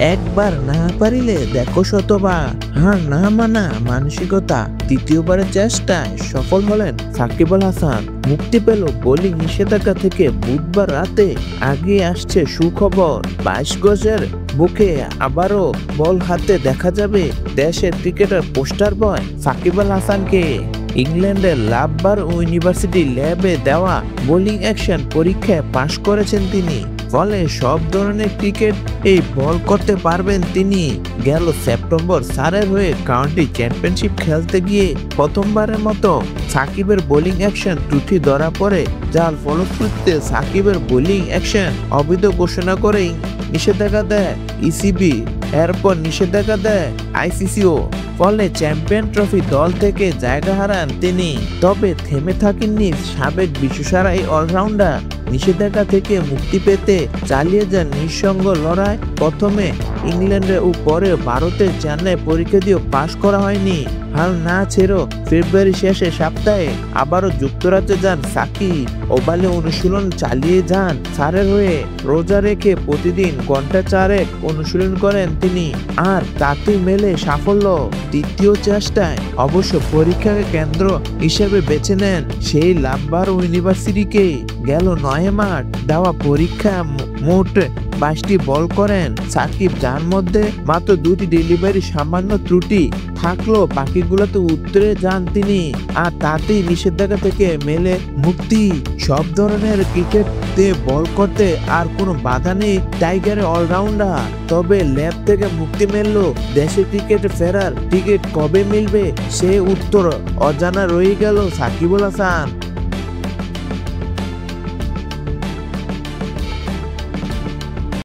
একবার না পারিলে দেখো শতবার, হার না মানা মানসিকতা। তৃতীয়বারের চেষ্টায় সফল হলেন সাকিব আল হাসান। মুক্তি পেল বোলিং নিষেধাজ্ঞা থেকে বুধবার রাতে। আগে আসছে সুখবর, 22 গজের বুকে আবারও বল হাতে দেখা যাবে দেশের ক্রিকেটার পোস্টার বয় সাকিব আল হাসানকে। ইংল্যান্ডের লাভবার ইউনিভার্সিটি ল্যাবে দেওয়া বোলিং অ্যাকশন পরীক্ষায় পাশ করেছেন তিনি। ফলে সব ধরনের ক্রিকেট এই বল করতে পারবেন তিনি। গেল সেপ্টেম্বর সারের হয়ে কাউন্টি চ্যাম্পিয়নশিপ খেলতে গিয়ে প্রথমবারের মতো সাকিবের বোলিং অ্যাকশন ত্রুটি ধরা পড়ে, যার ফলশ্রুতিতে সাকিবের বোলিং অ্যাকশন অবৈধ ঘোষণা করে নিষেধাজ্ঞা দেয় ইসিবি। এরপর নিষেধাজ্ঞা দেয় আইসিসিও। ফলে চ্যাম্পিয়ন ট্রফি দল থেকে জায়গা হারান তিনি। তবে থেমে থাকেননি সাবেক বিশ্বসেরা এই অলরাউন্ডার। নিষেধাজ্ঞা থেকে মুক্তি পেতে চালিয়ে যান নিঃসঙ্গ লড়াই। প্রথমে ইংল্যান্ডের ও পরে ভারতের চেন্নাই পরীক্ষা দিয়েও পাশ করা হয়নি। হাল না ছেড়েও ফেব্রুয়ারি শেষে সপ্তাহে আবারও যুক্তরাজ্যে যান সাকিব। ওভালে অনুশীলন চালিয়ে যান সারের হয়ে। রোজা রেখে প্রতিদিন ঘন্টা 4 অনুশীলন করেন তিনি, আর তাতেই মেলে সাফল্য। তৃতীয় চেষ্টায় অবশ্য পরীক্ষাকে কেন্দ্র হিসেবে বেছে নেন সেই লাভবার ইউনিভার্সিটিকে। গেল 9 মার্চ দেওয়া পরীক্ষা মোট 22টি বল করেন সাকিব, যার মধ্যে মাত্র 2টি ডেলিভারি সামান্য ত্রুটি থাকলো, বাকিগুলোতে উত্তরে যান তিনি। আর তাতেই নিষেধাজ্ঞা থেকে মেলে মুক্তি। সব ধরনের ক্রিকেট দিয়ে বল করতে আর কোনো বাধা নেই টাইগারের অলরাউন্ডার। তবে ল্যাব থেকে মুক্তি মিলল, দেশে ক্রিকেটে ফেরার টিকিট কবে মিলবে সে উত্তর অজানা রয়ে গেল সাকিব আল হাসান।